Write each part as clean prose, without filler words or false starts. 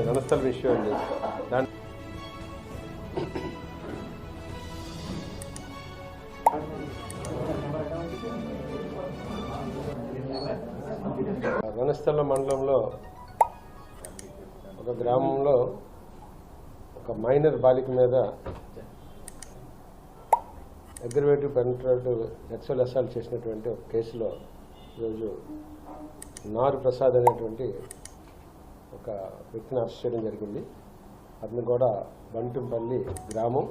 రణస్థల విషయం అండి. రణస్థల మండలంలో ఒక గ్రామంలో ఒక మైనర్ బాలిక మీద అగ్రివేటివ్ పెనిట్రేటివ్ సెక్సువల్ అసాల్ట్ చేసినటువంటి ఒక కేసులో ఈరోజు నారు ప్రసాద్ అనేటువంటి ఒక వ్యక్తిని అరెస్ట్ చేయడం జరిగింది. అతను కూడా బంటుంపల్లి గ్రామం,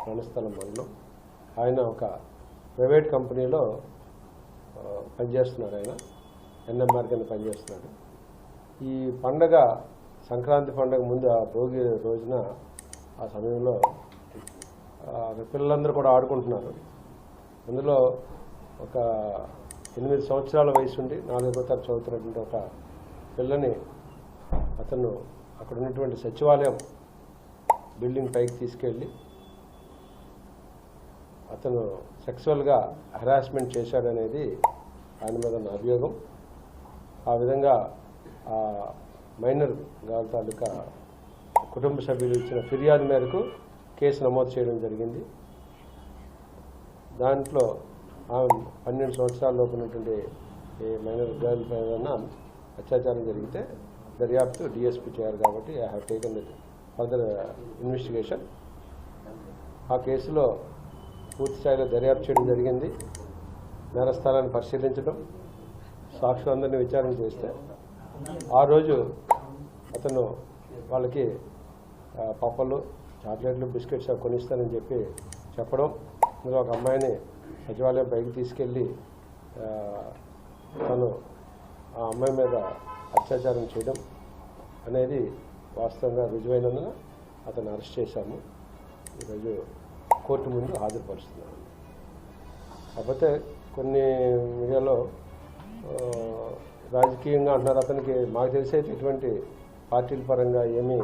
రణస్థలం మండలం. ఆయన ఒక ప్రైవేట్ కంపెనీలో పనిచేస్తున్నాడు. ఆయన ఎన్ఎంఆర్ కింద పనిచేస్తున్నాడు. ఈ పండగ సంక్రాంతి పండగ ముందు ఆ భోగి రోజున ఆ సమయంలో పిల్లలందరూ కూడా ఆడుకుంటున్నారు. అందులో ఒక 8 సంవత్సరాల వయసు ఉండి 4వ తరగతి చదువుతున్నటువంటి ఒక పిల్లని అతను అక్కడ ఉన్నటువంటి సచివాలయం బిల్డింగ్ పైకి తీసుకెళ్ళి అతను సెక్సువల్గా హెరాస్మెంట్ చేశాడనేది ఆయన మీద ఉన్న అభియోగం. ఆ విధంగా ఆ మైనర్ గాల్ తాలూకా కుటుంబ సభ్యులు ఇచ్చిన ఫిర్యాదు మేరకు కేసు నమోదు చేయడం జరిగింది. దాంట్లో 12 సంవత్సరాల లోపు ఉన్నటువంటి మైనర్ గర్ల్ పైన అత్యాచారం జరిగితే దర్యాప్తు డిఎస్పీ చేయాలి కాబట్టి I have taken further investigation. ఆ కేసులో పూర్తి స్థాయిలో దర్యాప్తు చేయడం జరిగింది. నేరస్థానాన్ని పరిశీలించడం, సాక్షులందరినీ విచారణ చేస్తే ఆ రోజు అతను వాళ్ళకి పప్పలు, చాక్లెట్లు, బిస్కెట్స్ అవి కొనిస్తానని చెప్పి చెప్పడం, ఇందులో ఒక అమ్మాయిని సచివాలయం పైకి తీసుకెళ్ళి తను ఆ అమ్మాయి మీద అత్యాచారం చేయడం అనేది వాస్తవంగా రుజువైనందున అతను అరెస్ట్ చేశాము. ఈరోజు కోర్టు ముందు హాజరుపరుస్తున్నాము. కాకపోతే కొన్ని మీడియాలో రాజకీయంగా అంటున్నారు. అతనికి మాకు తెలిసి అయితే ఎటువంటి పార్టీల పరంగా ఏమీ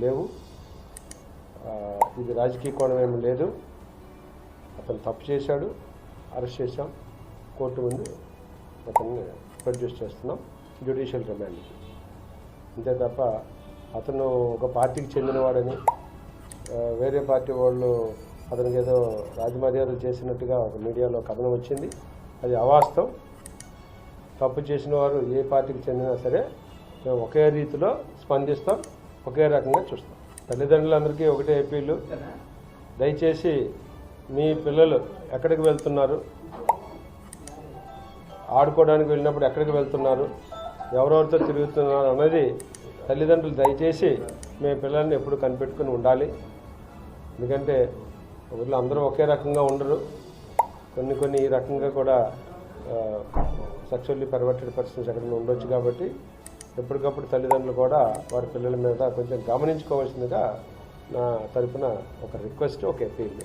లేవు. ఇది రాజకీయ కోణం ఏమీ లేదు. అతను తప్పు చేశాడు, అరెస్ట్ చేశాం. కోర్టు ముందు అతన్ని ప్రొడ్యూస్ చేస్తున్నాం జ్యుడిషియల్ రిమాండ్కి. అంతే తప్ప అతను ఒక పార్టీకి చెందినవాడని వేరే పార్టీ వాళ్ళు అతనికి ఏదో రాజమర్యాదలు చేసినట్టుగా ఒక మీడియాలో కథనం వచ్చింది. అది అవాస్తవం. తప్పు చేసిన వారు ఏ పార్టీకి చెందినా సరే మేము ఒకే రీతిలో స్పందిస్తాం, ఒకే రకంగా చూస్తాం. తల్లిదండ్రులందరికీ ఒకటే అప్పీలు, దయచేసి మీ పిల్లలు ఎక్కడికి వెళ్తున్నారు, ఆడుకోవడానికి వెళ్ళినప్పుడు ఎక్కడికి వెళ్తున్నారు, ఎవరెవరితో తిరుగుతున్నారు అన్నది తల్లిదండ్రులు దయచేసి మీ పిల్లల్ని ఎప్పుడు కనిపెట్టుకుని ఉండాలి. ఎందుకంటే ఊళ్ళో అందరూ ఒకే రకంగా ఉండరు. కొన్ని ఈ రకంగా కూడా సెక్షువల్లీ పర్వర్టెడ్ పర్సన్స్ ఎక్కడైనా ఉండొచ్చు. కాబట్టి ఎప్పటికప్పుడు తల్లిదండ్రులు కూడా వారి పిల్లల మీద కొంచెం గమనించుకోవాల్సిందిగా నా తరపున ఒక రిక్వెస్ట్, ఒక అప్పీల్.